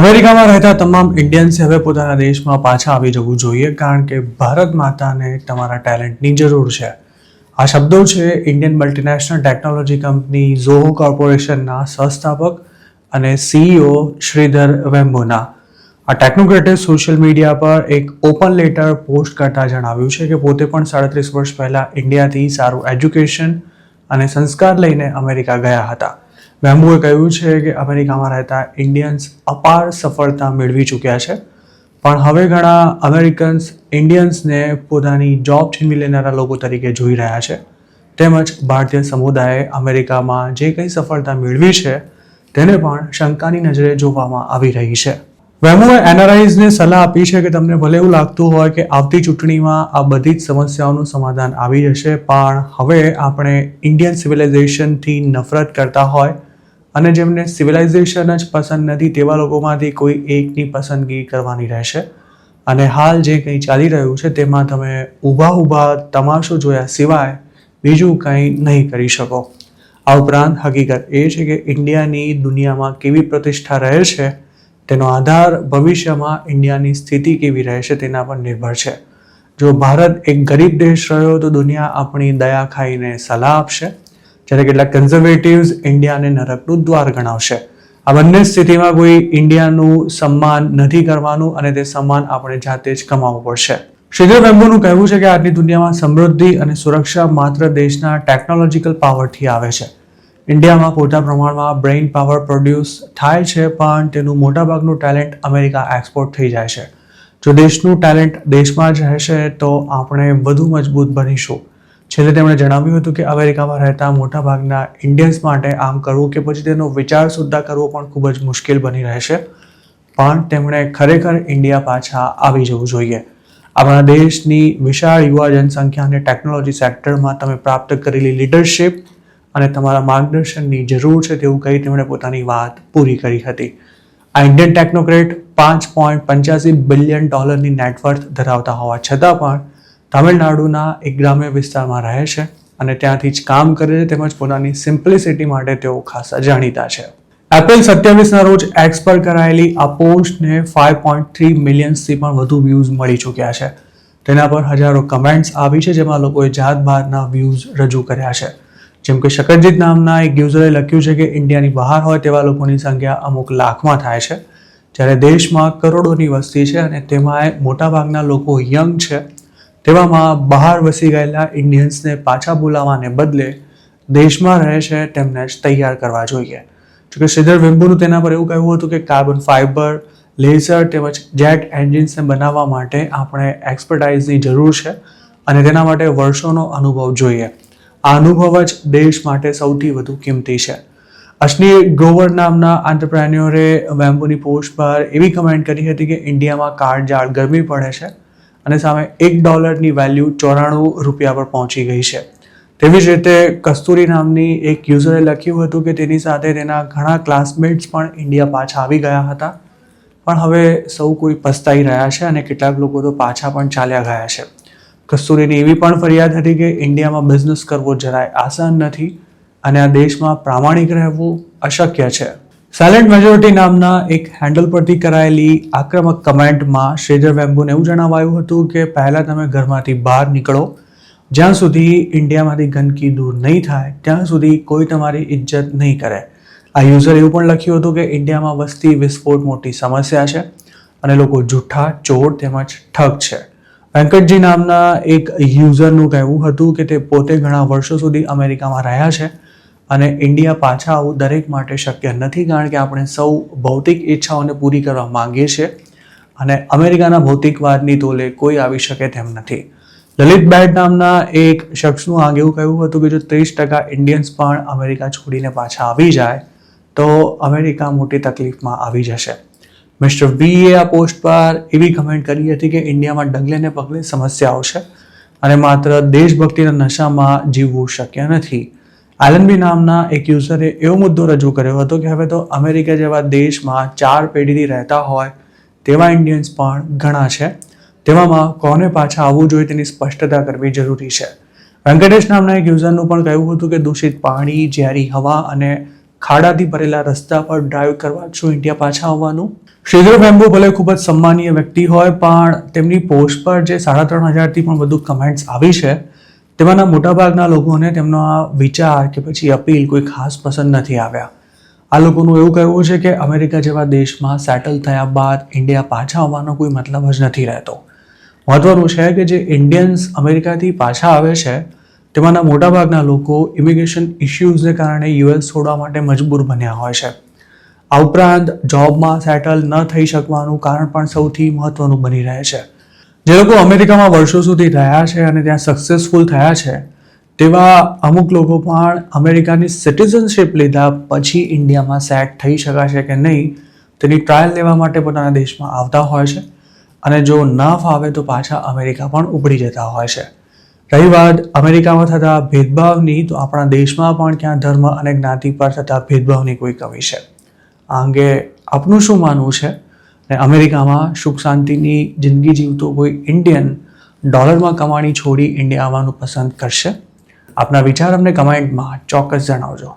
અમેરિકામાં રહેતા તમામ ઇન્ડિયન્સે હવે પોતાના દેશમાં પાછા આવી જવું જોઈએ, કારણ કે ભારત માતાને તમારા ટેલેન્ટની જરૂર છે. આ શબ્દો છે Indian multinational technology company Zoho કોર્પોરેશનના સહસ્થાપક અને સીઈઓ શ્રીધર વેમ્બુના. આ ટેકનોક્રેટે સોશિયલ મીડિયા પર એક ઓપન લેટર પોસ્ટ કરતા જણાવ્યું છે કે પોતે પણ 37 વર્ષ પહેલા ઇન્ડિયાથી સારું એજ્યુકેશન અને સંસ્કાર લઈને અમેરિકા ગયા હતા. વેમ્બુએ કહ્યું છે કે અમેરિકામાં રહેતા ઇન્ડિયન્સ અપાર સફળતા મેળવી ચૂક્યા છે, પણ હવે ઘણા અમેરિકન્સ ઇન્ડિયન્સને પોતાની જોબ છીનવી લેનારા લોકો તરીકે જોઈ રહ્યા છે. તેમજ ભારતીય સમુદાયે અમેરિકામાં જે કંઈ સફળતા મેળવી છે તેને પણ શંકાની નજરે જોવામાં આવી રહી છે. વેમ્બુએ એનઆરઆઈઝને સલાહ આપી છે કે તમને ભલે એવું લાગતું હોય કે આવતી ચૂંટણીમાં આ બધી જ સમસ્યાઓનું સમાધાન આવી જશે, પણ હવે આપણે ઇન્ડિયન સિવિલાઇઝેશનથી નફરત કરતા હોય અને જેમને સિવિલાઇઝેશન જ પસંદ નથી તેવા લોકોમાંથી કોઈ એકની પસંદગી કરવાની રહેશે. અને હાલ જે કંઈ ચાલી રહ્યું છે તેમાં તમે ઊભા તમાશો જોયા સિવાય બીજું કંઈ નહીં કરી શકો. આ ઉપરાંત હકીકત એ છે કે ઇન્ડિયાની દુનિયામાં કેવી પ્રતિષ્ઠા રહે છે તેનો આધાર ભવિષ્યમાં ઇન્ડિયાની સ્થિતિ કેવી રહેશે તેના પર નિર્ભર છે. જો ભારત એક ગરીબ દેશ રહ્યો તો દુનિયા આપણી દયા ખાઈને સલાહ આપશે, જ્યારે કેટલાક કન્ઝર્વેટિવ્સ ઇન્ડિયાને નરકનું દ્વાર ગણાવશે. આ બંને સ્થિતિમાં કોઈ ઇન્ડિયાનું સન્માન નથી કરવાનું અને તે સન્માન આપણે જાતે જ કમાવવું પડશે. શ્રીધર વેમ્બુનું કહેવું છે કે આજની દુનિયામાં સમૃદ્ધિ અને સુરક્ષા માત્ર દેશના ટેકનોલોજીકલ પાવરથી આવે છે. ઇન્ડિયામાં પૂરતા પ્રમાણમાં બ્રેઇન પાવર પ્રોડ્યુસ થાય છે, પણ તેનું મોટાભાગનું ટેલેન્ટ અમેરિકા એક્સપોર્ટ થઈ જાય છે. જો દેશનું ટેલેન્ટ દેશમાં જ રહેશે તો આપણે વધુ મજબૂત બનીશું. છેલ્લે તેમણે જણાવ્યું હતું કે અમેરિકામાં રહેતા મોટાભાગના ઇન્ડિયન્સ માટે આમ કરવું કે પછી તેનો વિચાર સુદ્ધા કરવો પણ ખૂબ જ મુશ્કેલ બની રહેશે, પણ તેમણે ખરેખર ઇન્ડિયા પાછા આવી જવું જોઈએ. આપણા દેશની વિશાળ યુવા જનસંખ્યાને ટેકનોલોજી સેક્ટરમાં તમે પ્રાપ્ત કરેલી લીડરશિપ અને તમારા માર્ગદર્શનની જરૂર છે તેવું કહી તેમણે પોતાની વાત પૂરી કરી હતી. આ ઇન્ડિયન ટેકનોક્રેટ $5.85 બિલિયન નેટવર્થ ધરાવતા હોવા છતાં પણ તમિલનાડુના એક ગ્રામ્ય વિસ્તારમાં રહે છે અને ત્યાંથી જ કામ કરે છે, તેમજ પોતાની સિમ્પ્લિસિટી માટે તેઓ ખાસા જાણીતા છે. એપ્રિલ 27ના રોજ એક્સ પર કરાયેલી આ પોસ્ટને 5.3 મિલિયન્સથી પણ વધુ વ્યૂઝ મળી ચૂક્યા છે. તેના પર હજારો કમેન્ટ્સ આવી છે જેમાં લોકોએ જાતભાતના વ્યૂઝ રજૂ કર્યા છે. જેમ કે શકરજીત નામના એક યુઝરે લખ્યું છે કે ઇન્ડિયાની બહાર હોય તેવા લોકોની સંખ્યા અમુક લાખમાં થાય છે, જ્યારે દેશમાં કરોડોની વસ્તી છે અને તેમાંય મોટાભાગના લોકો યંગ છે. તેવામાં બહાર વસી ગયેલા ઇન્ડિયન્સને પાછા બોલાવવાને બદલે દેશમાં રહે છે તેમને જ તૈયાર કરવા જોઈએ. જોકે શ્રીધર વેમ્બુનું તેના પર એવું કહેવું હતું કે કાર્બન ફાઇબર, લેઝર તેમજ જેટ એન્જિન્સને બનાવવા માટે આપણે એક્સપર્ટાઇઝની જરૂર છે અને તેના માટે વર્ષોનો અનુભવ જોઈએ. આ અનુભવ જ દેશ માટે સૌથી વધુ કિંમતી છે. અશ્ની ગ્રોવર નામના આંતરપ્રેન્યોરે વેમ્બુની પોસ્ટ પર એવી કમેન્ટ કરી હતી કે ઇન્ડિયામાં કાળઝાળ ગરમી પડે છે અને સામે $1 વેલ્યુ ₹94 પર પહોંચી ગઈ છે. તેવી જ રીતે કસ્તુરી નામની એક યુઝરે લખ્યું હતું કે તેની સાથે તેના ઘણા ક્લાસમેટ્સ પણ ઇન્ડિયા પાછા આવી ગયા હતા, પણ હવે સૌ કોઈ પસ્તાઈ રહ્યા છે અને કેટલાક લોકો તો પાછા પણ ચાલ્યા ગયા છે. કસ્તુરીની એવી પણ ફરિયાદ હતી કે ઇન્ડિયામાં બિઝનેસ કરવો જરાય આસાન નથી અને આ દેશમાં પ્રામાણિક રહેવું અશક્ય છે. સાયલેન્ટ મેજોરિટી નામના એક હેન્ડલ પરથી કરાયેલી આક્રમક કમેન્ટમાં શ્રીધર વેમ્બુને એવું જણાવાયું હતું કે પહેલાં તમે ઘરમાંથી બહાર નીકળો, જ્યાં સુધી ઇન્ડિયામાંથી ગંદકી દૂર નહીં થાય ત્યાં સુધી કોઈ તમારી ઇજ્જત નહીં કરે. આ યુઝરે એવું પણ લખ્યું હતું કે ઇન્ડિયામાં વસ્તી વિસ્ફોટ મોટી સમસ્યા છે અને લોકો જૂઠા, ચોર તેમજ ઠગ છે. વેંકટજી નામના એક યુઝરનું કહેવું હતું કે તે પોતે ઘણા વર્ષો સુધી અમેરિકામાં રહ્યા છે અને ઇન્ડિયા પાછા આવવું દરેક માટે શક્ય નથી, કારણ કે આપણે સૌ ભૌતિક ઈચ્છાઓને પૂરી કરવા માંગીએ છીએ અને અમેરિકાના ભૌતિકવાદની તોલે કોઈ આવી શકે તેમ નથી. લલિત બેડ નામના એક શખ્સનું આગે એવું કહ્યું હતું કે જો 30% ઇન્ડિયન્સ પણ અમેરિકા છોડીને પાછા આવી જાય તો અમેરિકા મોટી તકલીફમાં આવી જશે. મિસ્ટર વીએ આ પોસ્ટ પર એવી કમેન્ટ કરી હતી કે ઇન્ડિયામાં ડગલે ને પગલે સમસ્યાઓ છે અને માત્ર દેશભક્તિના નશામાં જીવવું શક્ય નથી. એલનબી નામના એક યુઝરે એવો મુદ્દો રજૂ કર્યો હતો કે હવે તો અમેરિકા જેવા દેશમાં 4 પેઢીથી રહેતા હોય તેવા ઇન્ડિયન્સ પણ ઘણા છે, તેવામાં કોને પાછા આવવું જોઈએ તેની સ્પષ્ટતા કરવી જરૂરી છે. વેંકટેશ નામના એક યુઝરનું પણ કહેવું હતું કે દૂષિત પાણી, ઝેરી હવા અને ખાડાથી ભરેલા રસ્તા પર ડ્રાઈવ કરવા શું ઇન્ડિયા પાછા આવવાનું? શ્રીધર વેમ્બુ ભલે ખૂબ જ સન્માનીય વ્યક્તિ હોય, પણ તેમની પોસ્ટ પર જે 3,500થી પણ વધુ કમેન્ટ્સ આવી છે તેમાંના મોટાભાગના લોકોને તેમનો આ વિચાર કે પછી અપીલ કોઈ ખાસ પસંદ નથી આવ્યા. આ લોકોનું એવું કહેવું છે કે અમેરિકા જેવા દેશમાં સેટલ થયા બાદ ઇન્ડિયા પાછા આવવાનો કોઈ મતલબ જ નથી રહેતો. મહત્વનું છે કે જે ઇન્ડિયન્સ અમેરિકાથી પાછા આવે છે તેમાંના મોટાભાગના લોકો ઇમિગ્રેશન ઇશ્યુઝને કારણે યુએસ છોડવા માટે મજબૂર બન્યા હોય છે. આ ઉપરાંત જોબમાં સેટલ ન થઈ શકવાનું કારણ પણ સૌથી મહત્વનું બની રહે છે. જે લોકો અમેરિકામાં વર્ષો સુધી રહ્યા છે અને ત્યાં સક્સેસફુલ થયા છે તેવા અમુક લોકો પણ અમેરિકાની સિટીઝનશિપ લીધા પછી ઇન્ડિયામાં સેટ થઈ શકાશે કે નહીં તેની ટ્રાયલ લેવા માટે પોતાના દેશમાં આવતા હોય છે અને જો ન ફાવે તો પાછા અમેરિકા પણ ઉપડી જતા હોય છે. રહી વાત અમેરિકામાં થતા ભેદભાવની, તો આપણા દેશમાં પણ ક્યાં ધર્મ અને જ્ઞાતિ પર થતા ભેદભાવની કોઈ કમી છે? આ અંગે આપનું શું માનવું છે? અને અમેરિકામાં સુખ શાંતિની જિંદગી જીવતો કોઈ ઇન્ડિયન ડોલરમાં કમાણી છોડી ઇન્ડિયા આવવાનું પસંદ કરશે? આપના વિચાર અમને કમેન્ટમાં ચોક્કસ જણાવજો.